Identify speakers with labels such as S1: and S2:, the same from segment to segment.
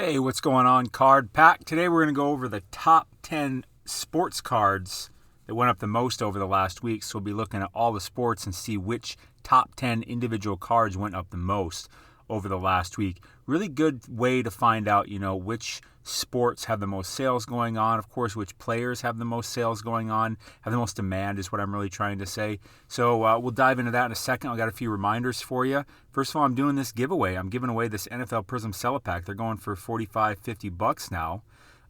S1: Hey, what's going on, Card Pack? Today we're going to go over the top 10 sports cards that went up the most over the last week. So we'll be looking at all the sports and see which top 10 individual cards went up the most over the last week. Really good way to find out, which sports have the most sales going on. Of course, which players have the most sales going on, have the most demand is what I'm really trying to say. So we'll dive into that in a second. I've got a few reminders for you. First of all, I'm doing this giveaway. I'm giving away this NFL Prizm Cello Pack. They're going for $45-50 now.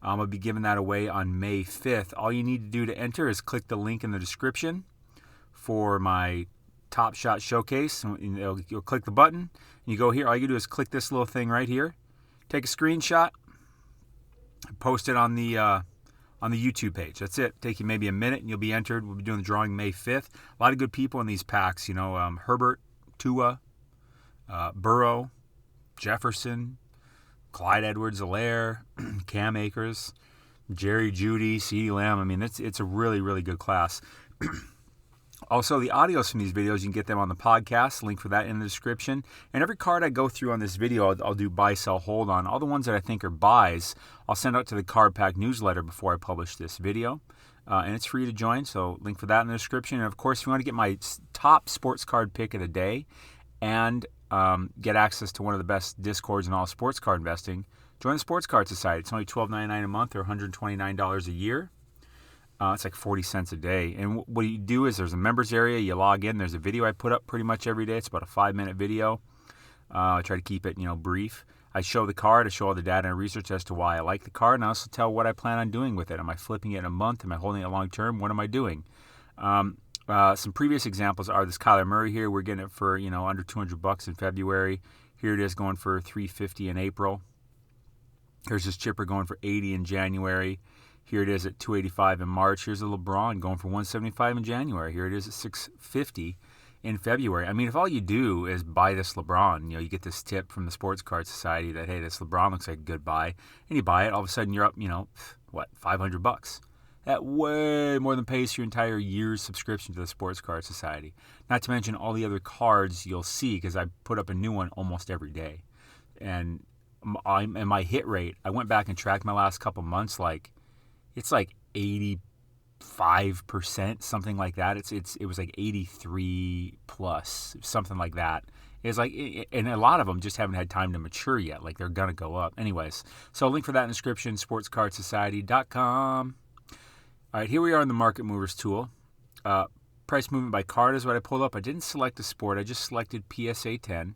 S1: I'll be giving that away on May 5th. All you need to do to enter is click the link in the description for my Top Shot Showcase. You'll click the button, and you go here. All you do is click this little thing right here, take a screenshot, post it on the YouTube page. That's it. Take you maybe a minute, and you'll be entered. We'll be doing the drawing May 5th. A lot of good people in these packs. Herbert, Tua, Burrow, Jefferson, Clyde Edwards-Helaire, Cam Akers, Jerry Jeudy, CeeDee Lamb. I mean, it's a really, really good class. Also, the audios from these videos, you can get them on the podcast. Link for that in the description. And every card I go through on this video, I'll do buy, sell, hold on. All the ones that I think are buys, I'll send out to the Card Pack newsletter before I publish this video. And it's free to join, so link for that in the description. And, of course, if you want to get my top sports card pick of the day and get access to one of the best Discords in all sports card investing, join the Sports Card Society. It's only $12.99 a month or $129 a year. It's like 40 cents a day. And what you do is there's a members area. You log in. There's a video I put up pretty much every day. It's about a 5-minute video. I try to keep it, brief. I show the card. I show all the data and research as to why I like the card. And I also tell what I plan on doing with it. Am I flipping it in a month? Am I holding it long term? What am I doing? Some previous examples are this Kyler Murray here. We're getting it for, under $200 in February. Here it is going for $350 in April. Here's this chipper going for $80 in January. Here it is at $285 in March. Here's a LeBron going for $175 in January. Here it is at $650 in February. I mean, if all you do is buy this LeBron, you get this tip from the Sports Card Society that, hey, this LeBron looks like a good buy, and you buy it, all of a sudden you're up, $500. That way more than pays for your entire year's subscription to the Sports Card Society. Not to mention all the other cards you'll see, because I put up a new one almost every day. And my hit rate, I went back and tracked my last couple months, it's like 85%, something like that. It was like 83 plus, something like that. It's like, and a lot of them just haven't had time to mature yet. Like they're gonna go up. Anyways, so link for that in the description, sportscardsociety.com. All right, here we are in the Market Movers tool. Price movement by card is what I pulled up. I didn't select a sport. I just selected PSA 10.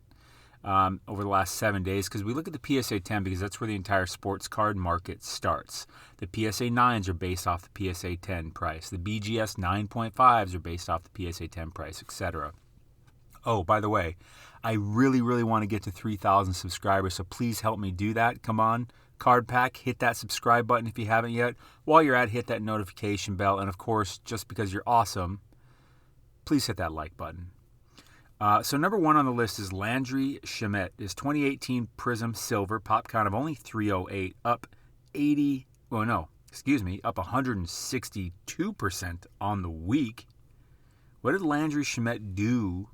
S1: Over the last 7 days, because we look at the PSA 10 because that's where the entire sports card market starts. The PSA 9s are based off the PSA 10 price. The BGS 9.5s are based off the PSA 10 price, etc. Oh, by the way, I really, really want to get to 3,000 subscribers, so please help me do that. Come on, Card Pack, hit that subscribe button if you haven't yet. While you're at it, hit that notification bell, and of course, just because you're awesome, please hit that like button. So number one on the list is Landry Shamet. His 2018 Prizm Silver, pop count of only 308, up 162% on the week. What did Landry Shamet do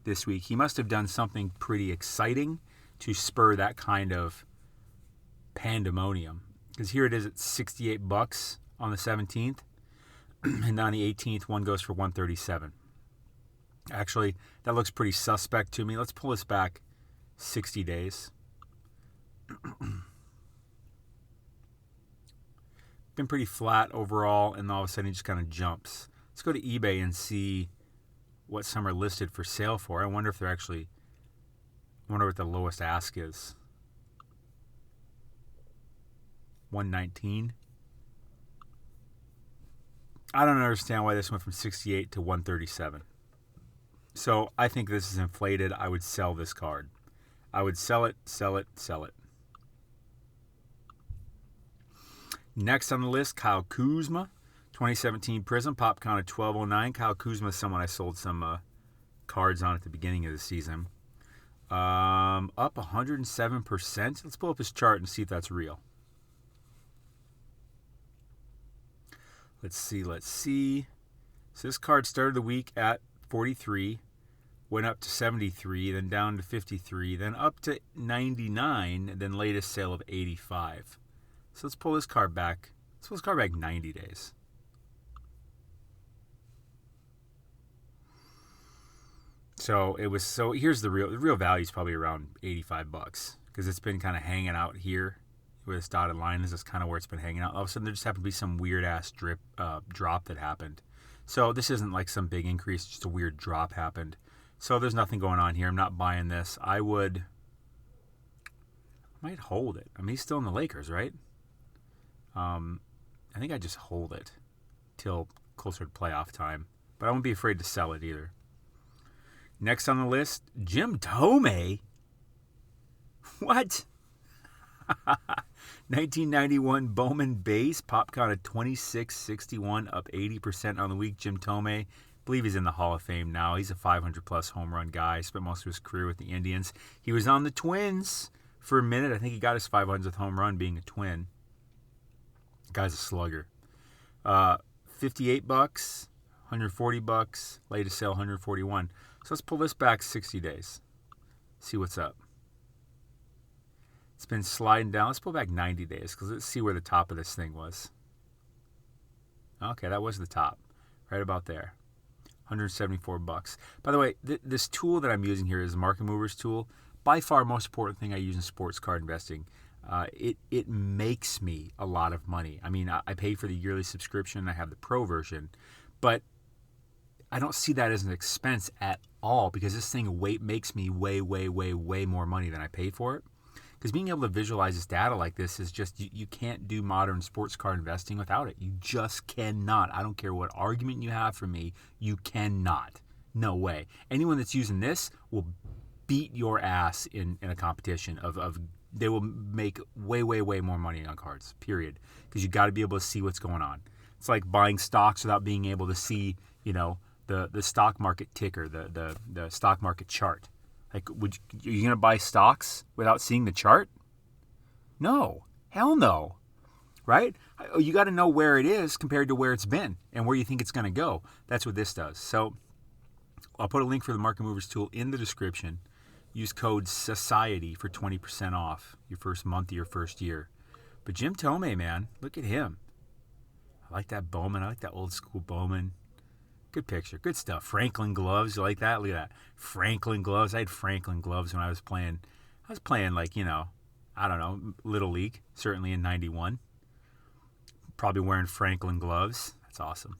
S1: this week? He must have done something pretty exciting to spur that kind of pandemonium. Because here it is at $68 on the 17th, and on the 18th, one goes for $137. Actually, that looks pretty suspect to me. Let's pull this back 60 days. Been pretty flat overall, and all of a sudden it just kind of jumps. Let's go to eBay and see what some are listed for sale for. I wonder what the lowest ask is. 119. I don't understand why this went from 68 to 137. So I think this is inflated. I would sell this card. I would sell it. Next on the list, Kyle Kuzma, 2017 Prizm, pop count of 1209. Kyle Kuzma is someone I sold some cards on at the beginning of the season. Up 107%. Let's pull up his chart and see if that's real. Let's see. So this card started the week at 43. went up to 73, then down to 53, then up to 99, then latest sale of 85. So let's pull this card back. Let's pull this card back 90 days. So here's the real value is probably around $85 because it's been kind of hanging out here where this dotted line is. That's kind of where it's been hanging out. All of a sudden there just happened to be some weird ass drop that happened. So this isn't like some big increase, just a weird drop happened. So there's nothing going on here. I'm not buying this. I might hold it. I mean, he's still in the Lakers, right? I think I just hold it till closer to playoff time. But I won't be afraid to sell it either. Next on the list, Jim Thome. What? 1991 Bowman base, pop count of 2661, up 80% on the week. Jim Thome, I believe he's in the Hall of Fame now. He's a 500-plus home run guy. Spent most of his career with the Indians. He was on the Twins for a minute. I think he got his 500th home run being a Twin. Guy's a slugger. $58, $140, latest sale $141. So let's pull this back 60 days. See what's up. It's been sliding down. Let's pull back 90 days because let's see where the top of this thing was. Okay, that was the top. Right about there. $174. By the way, this tool that I'm using here is the Market Movers tool. By far, most important thing I use in sports card investing. It makes me a lot of money. I mean, I pay for the yearly subscription. I have the pro version. But I don't see that as an expense at all because this thing makes me way more money than I pay for it. Because being able to visualize this data like this is just, you can't do modern sports card investing without it. You just cannot. I don't care what argument you have for me, you cannot. No way. Anyone that's using this will beat your ass in a competition they will make way more money on cards, period. Because you got to be able to see what's going on. It's like buying stocks without being able to see, the stock market ticker, the stock market chart. Like, are you going to buy stocks without seeing the chart? No. Hell no. Right? You got to know where it is compared to where it's been and where you think it's going to go. That's what this does. So I'll put a link for the Market Movers tool in the description. Use code SOCIETY for 20% off your first month of your first year. But Jim Thome, man, look at him. I like that Bowman. I like that old school Bowman. Good picture. Good stuff. Franklin gloves. You like that? Look at that. Franklin gloves. I had Franklin gloves when I was playing. I was playing like, I don't know, Little League. Certainly in 91. Probably wearing Franklin gloves. That's awesome.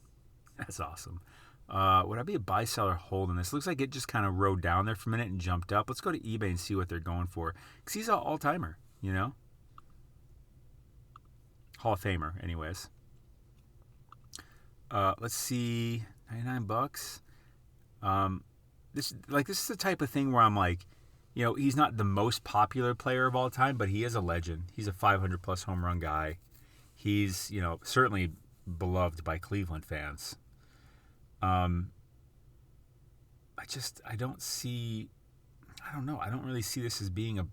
S1: That's awesome. Would I be a buy, sell, or hold in this? Looks like it just kind of rode down there for a minute and jumped up. Let's go to eBay and see what they're going for. Because he's an all-timer, Hall of Famer, anyways. Let's see. $99. This is the type of thing where I'm like, he's not the most popular player of all time, but he is a legend. He's a 500-plus home run guy. He's, certainly beloved by Cleveland fans. I don't really see this as being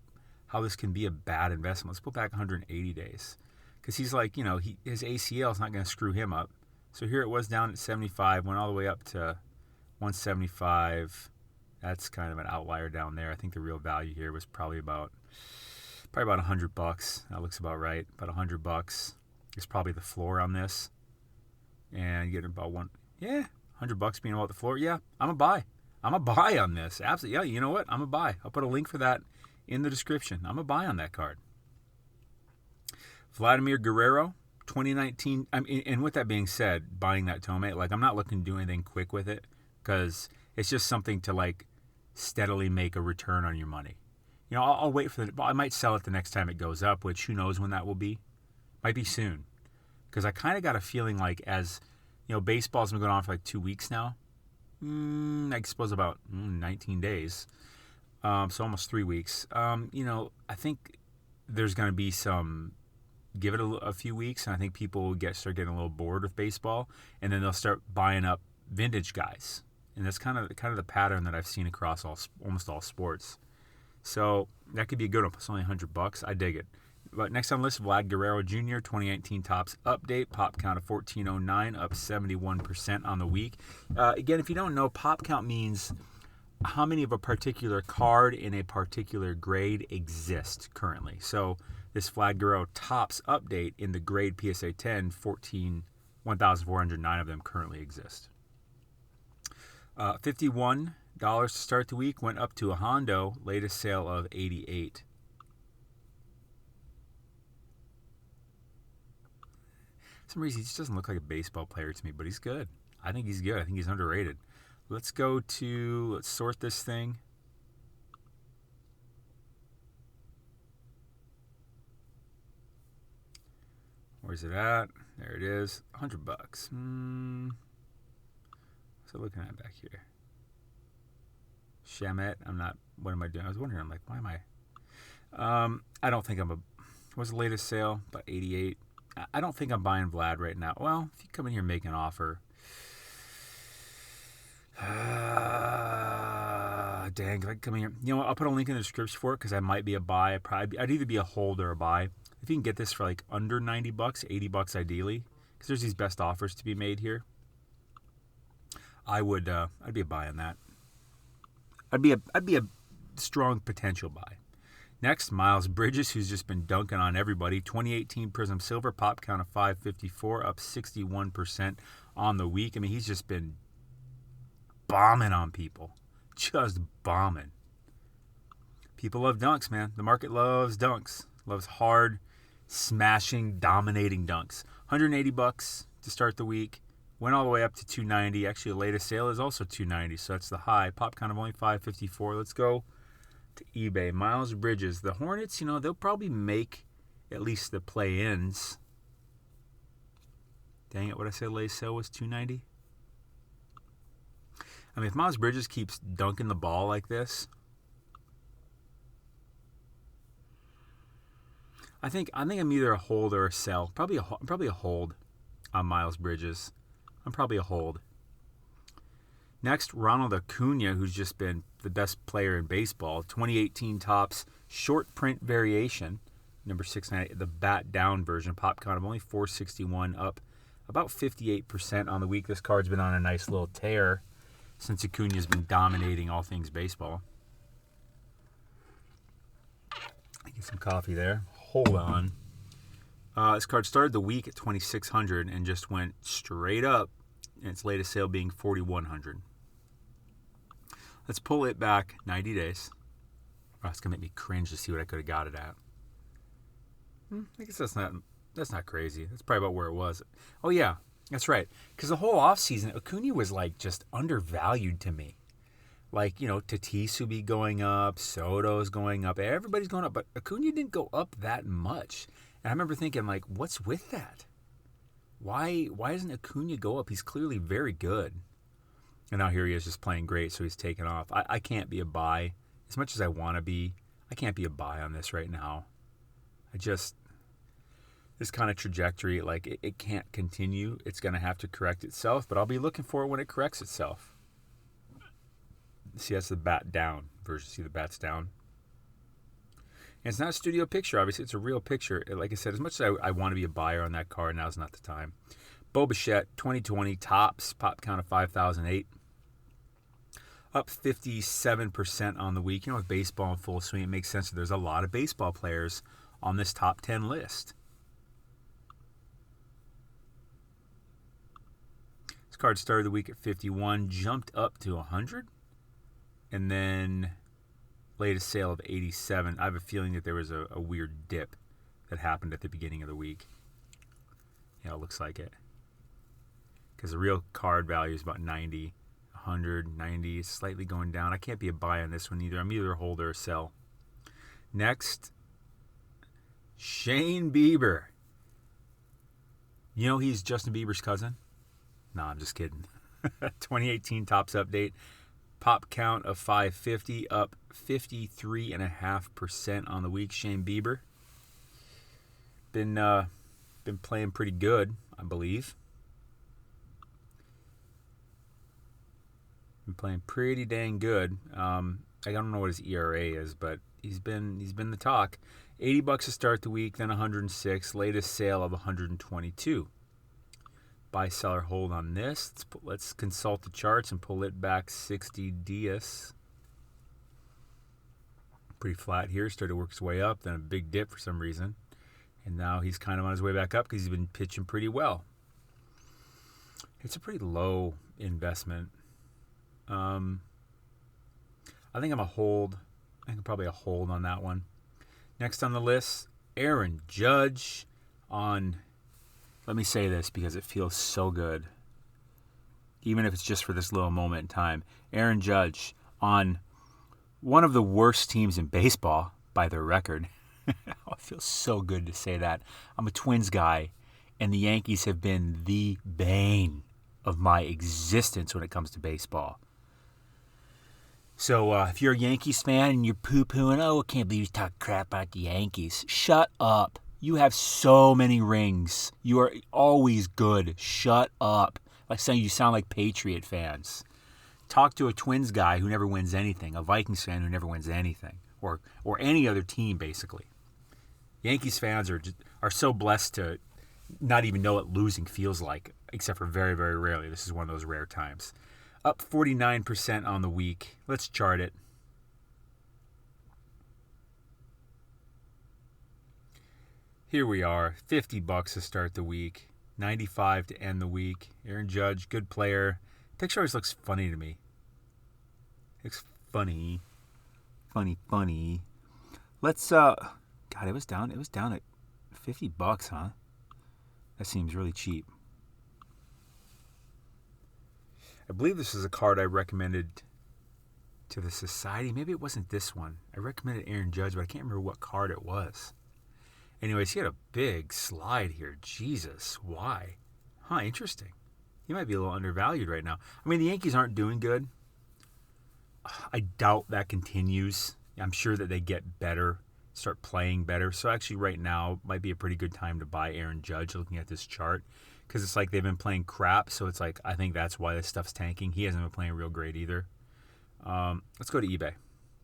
S1: how this can be a bad investment. Let's put back 180 days. Because he's like, his ACL is not going to screw him up. So here it was down at 75, went all the way up to 175. That's kind of an outlier down there. I think the real value here was probably about $100. That looks about right. About $100 is probably the floor on this. And getting about $100 being about the floor. Yeah, I'm a buy. I'm a buy on this. Absolutely. Yeah, you know what? I'm a buy. I'll put a link for that in the description. I'm a buy on that card. Vladimir Guerrero. 2019, and with that being said, buying that Thome, I'm not looking to do anything quick with it because it's just something to steadily make a return on your money. I'll wait I might sell it the next time it goes up, which who knows when that will be. Might be soon. Because I kind of got a feeling as, baseball's been going on for 2 weeks now. I suppose about 19 days. So almost 3 weeks. I think there's going to be some... Give it a few weeks, and I think people will start getting a little bored with baseball, and then they'll start buying up vintage guys, and that's kind of the pattern that I've seen across almost all sports. So that could be a good one. It's only $100. I dig it. But next on the list, Vlad Guerrero Jr. 2018 Topps update. Pop count of 1409, up 71% on the week. Again, if you don't know, pop count means how many of a particular card in a particular grade exist currently. So this Vlad Guerrero Topps update in the grade PSA 10, 1,409 of them currently exist. $51 to start the week, went up to a Hondo, latest sale of $88. For some reason, he just doesn't look like a baseball player to me, but he's good. I think he's good. I think he's underrated. Let's sort this thing. Where's it at? There it is. $100. What's it looking at back here? Shamet. What am I doing? I was wondering. I'm like, why am I? I don't think what's the latest sale? About 88. I don't think I'm buying Vlad right now. Well, if you come in here and make an offer. Dang, if I come in here. You know what? I'll put a link in the description for it because I might be a buy. I'd either be a hold or a buy. If you can get this for like under $90, $80 ideally, because there's these best offers to be made here, I'd be a buy on that. I'd be a strong potential buy. Next, Miles Bridges, who's just been dunking on everybody. 2018 Prizm Silver, pop count of 554, up 61% on the week. I mean, he's just been bombing on people. Just bombing. People love dunks, man. The market loves dunks. Loves hard, smashing, dominating dunks. $180 to start the week. Went all the way up to $290. Actually, the latest sale is also $290, so that's the high. Pop count of only 554. Let's go to eBay. Miles Bridges. The Hornets, they'll probably make at least the play-ins. Dang it, what I said latest sale was $290? I mean, if Miles Bridges keeps dunking the ball like this, I think I'm either a hold or a sell. Probably a hold on Miles Bridges. I'm probably a hold. Next, Ronald Acuna, who's just been the best player in baseball. 2018 Topps short print variation, number 698, the bat down version. Pop count of only 461, up about 58% on the week. This card's been on a nice little tear since Acuna's been dominating all things baseball. Get some coffee there. Hold on. This card started the week at $2,600 and just went straight up, and its latest sale being $4,100. Let's pull it back 90 days. Oh, it's going to make me cringe to see what I could have got it at. I guess that's not crazy. That's probably about where it was. Oh, yeah, that's right. Because the whole offseason, Acuna was like just undervalued to me. Like, Tatis would be going up, Soto's going up, everybody's going up, but Acuna didn't go up that much. And I remember thinking, like, what's with that? Why doesn't Acuna go up? He's clearly very good. And now here he is just playing great, so he's taken off. I can't be a buy. As much as I want to be, I can't be a buy on this right now. This kind of trajectory, like, it can't continue. It's going to have to correct itself, but I'll be looking for it when it corrects itself. See, that's the bat down version. See, the bat's down. And it's not a studio picture, obviously. It's a real picture. Like I said, as much as I want to be a buyer on that card, now's not the time. Bo Bichette, 2020 Topps, pop count of 5,008. Up 57% on the week. With baseball in full swing, it makes sense that there's a lot of baseball players on this top 10 list. This card started the week at 51, jumped up to 100. And then latest sale of 87. I have a feeling that there was a weird dip that happened at the beginning of the week. Yeah, it looks like it. Because the real card value is about 90, 100, 90, slightly going down. I can't be a buy on this one either. I'm either a hold or a sell. Next, Shane Bieber. He's Justin Bieber's cousin? No, I'm just kidding. 2018 Topps update. Pop count of 550, up 53.5% on the week. Shane Bieber. Been playing pretty good, I believe. Been playing pretty dang good. I don't know what his ERA is, but he's been the talk. $80 to start the week, then 106. Latest sale of 122. Buy, seller, hold on this. Let's consult the charts and pull it back 60 dias. Pretty flat here. Started to work his way up, then a big dip for some reason. And now he's kind of on his way back up because he's been pitching pretty well. It's a pretty low investment. I think I'm a hold. I think I'm probably a hold on that one. Next on the list, Aaron Judge on, let me say this because it feels so good, even if it's just for this little moment in time. Aaron Judge on one of the worst teams in baseball by their record. Oh, it feels so good to say that. I'm a Twins guy, and the Yankees have been the bane of my existence when it comes to baseball. So if you're a Yankees fan and you're poo-pooing, oh, I can't believe you talk crap about the Yankees. Shut up. You have so many rings. You are always good. Shut up. Like saying you sound like Patriot fans. Talk to a Twins guy who never wins anything, a Vikings fan who never wins anything, or any other team, basically. Yankees fans are so blessed to not even know what losing feels like, except for very, very rarely. This is one of those rare times. Up 49% on the week. Let's chart it. Here we are, $50 to start the week, $95 to end the week. Aaron Judge, good player. Picture always looks funny to me. Looks funny. Funny. Let's God, it was down at $50, huh? That seems really cheap. I believe this is a card I recommended to the society. Maybe it wasn't this one. I recommended Aaron Judge, but I can't remember what card it was. Anyways, he had a big slide here. Jesus, why? Huh, interesting. He might be a little undervalued right now. I mean, the Yankees aren't doing good. I doubt that continues. I'm sure that they get better, start playing better. So actually right now might be a pretty good time to buy Aaron Judge looking at this chart, because it's like they've been playing crap. So it's like I think that's why this stuff's tanking. He hasn't been playing real great either. Let's go to eBay.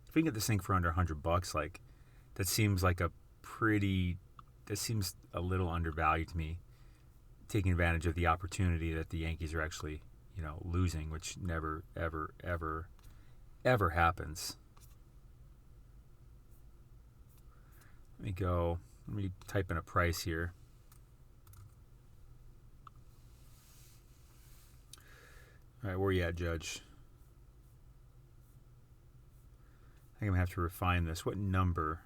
S1: If we can get this thing for under $100, like that seems a little undervalued to me, taking advantage of the opportunity that the Yankees are actually, losing, which never, ever, ever, ever happens. Let me type in a price here. All right, where are you at, Judge? I think I'm going to have to refine this. What number?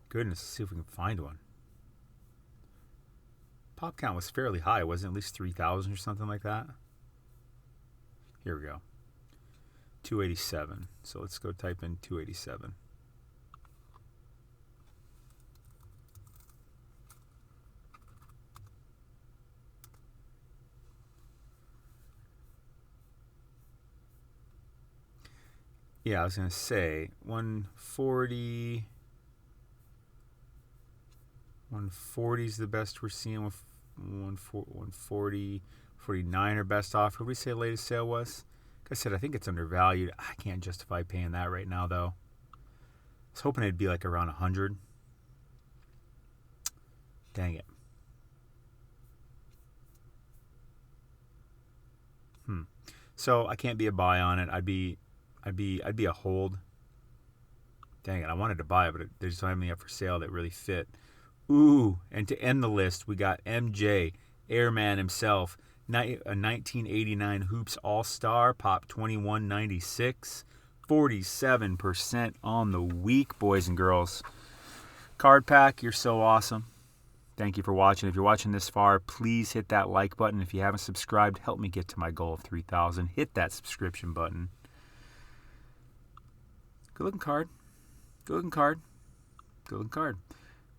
S1: Goodness, let's see if we can find one. Pop count was fairly high, wasn't it? At least 3,000 or something like that. Here we go. 287. So let's go type in 287. Yeah, I was going to say 140. 140 is the best we're seeing. 140, 49 are best offer. What did we say the latest sale was? Like I said, I think it's undervalued. I can't justify paying that right now, though. I was hoping it'd be like around 100. Dang it. So I can't be a buy on it. I'd be a hold. Dang it, I wanted to buy it, but they just don't have any up for sale that really fit. Ooh, and to end the list, we got MJ, Airman himself, a 1989 Hoops All-Star, pop 2196, 47% on the week, boys and girls. Card Pack, you're so awesome. Thank you for watching. If you're watching this far, please hit that like button. If you haven't subscribed, help me get to my goal of 3,000. Hit that subscription button. Good looking card. Good looking card. Good looking card.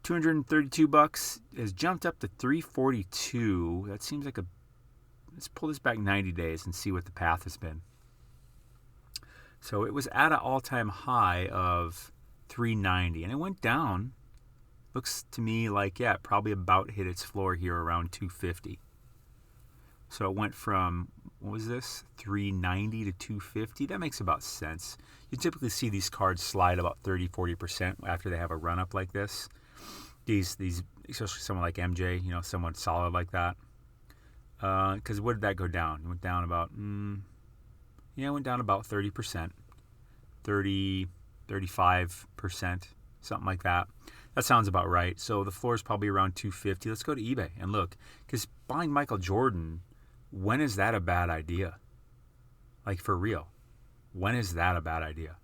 S1: $232 has jumped up to $342. That seems like let's pull this back 90 days and see what the path has been. So it was at an all-time high of $390, and it went down. Looks to me like, yeah, it probably about hit its floor here around $250. So it went from, what was this, $390 to $250. That makes about sense. You typically see these cards slide about 30-40% after they have a run-up like this. These, especially someone like MJ, someone solid like that. Because what did that go down? It went down about, it went down about 30%, 30, 35%, something like that. That sounds about right. So the floor is probably around 250. Let's go to eBay and look. Because buying Michael Jordan, when is that a bad idea? Like, for real. When is that a bad idea?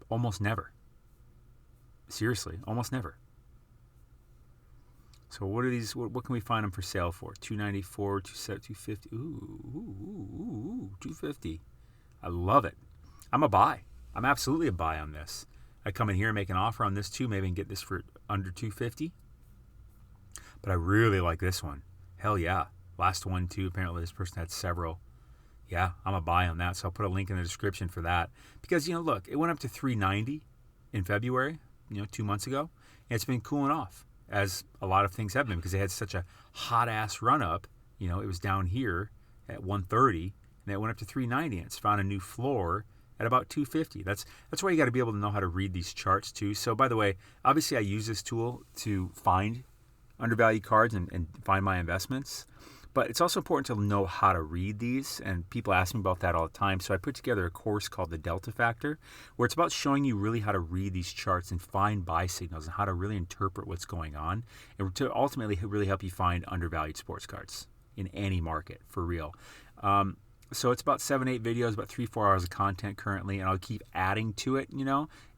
S1: Almost never. Seriously, almost never. So what are these? What can we find them for sale for? $294, $250. Ooh, $250. I love it. I'm a buy. I'm absolutely a buy on this. I come in here and make an offer on this too. Maybe I can get this for under $250. But I really like this one. Hell yeah. Last one too. Apparently this person had several. Yeah, I'm a buy on that. So I'll put a link in the description for that. Because, look, it went up to $390 in February, 2 months ago. And it's been cooling off, as a lot of things have been, because they had such a hot-ass run-up. It was down here at $130, and it went up to $390, and it's found a new floor at about $250. That's why you got to be able to know how to read these charts, too. So, by the way, obviously I use this tool to find undervalued cards and find my investments. But it's also important to know how to read these, and people ask me about that all the time. So I put together a course called The Delta Factor, where it's about showing you really how to read these charts and find buy signals and how to really interpret what's going on, and to ultimately really help you find undervalued sports cards in any market, for real. So it's about 7-8 videos, about 3-4 hours of content currently, and I'll keep adding to it,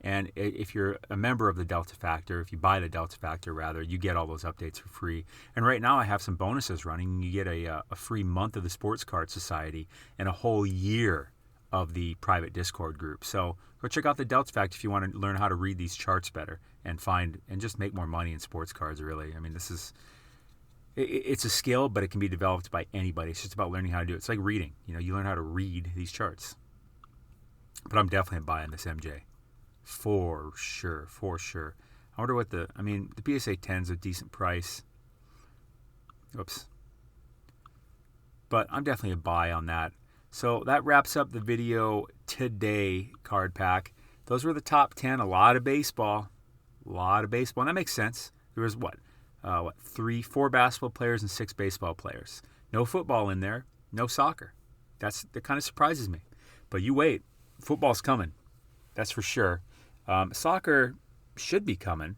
S1: And if you're a member of the Delta Factor, if you buy the Delta Factor rather, you get all those updates for free. And right now I have some bonuses running. You get a free month of the Sports Card Society and a whole year of the private Discord group. So go check out the Delta Factor if you want to learn how to read these charts better and just make more money in sports cards, really. I mean, it's a skill, but it can be developed by anybody. It's just about learning how to do it. It's like reading. You learn how to read these charts. But I'm definitely buying this MJ. For sure. I wonder what the PSA 10's a decent price. Oops. But I'm definitely a buy on that. So that wraps up the video today, Card Pack. Those were the top 10. A lot of baseball. And that makes sense. There was 4 basketball players and 6 baseball players. No football in there, no soccer. That kind of surprises me. But you wait, football's coming. That's for sure. Soccer should be coming,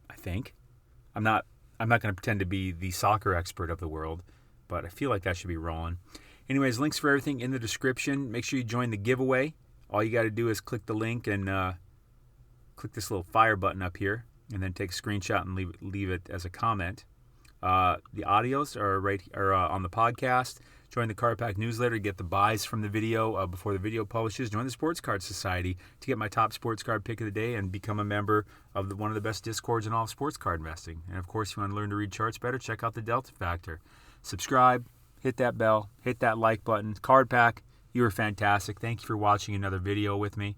S1: I think. I'm not going to pretend to be the soccer expert of the world, but I feel like that should be rolling. Anyways, links for everything in the description. Make sure you join the giveaway. All you got to do is click the link and click this little fire button up here, and then take a screenshot and leave it as a comment. The audios are on the podcast. Join the Card Pack newsletter to get the buys from the video before the video publishes. Join the Sports Card Society to get my top sports card pick of the day and become a member of one of the best discords in all of sports card investing. And of course, if you want to learn to read charts better, check out the Delta Factor. Subscribe, hit that bell, hit that like button. Card Pack, you were fantastic. Thank you for watching another video with me,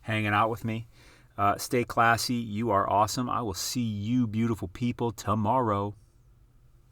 S1: hanging out with me. Stay classy. You are awesome. I will see you beautiful people tomorrow.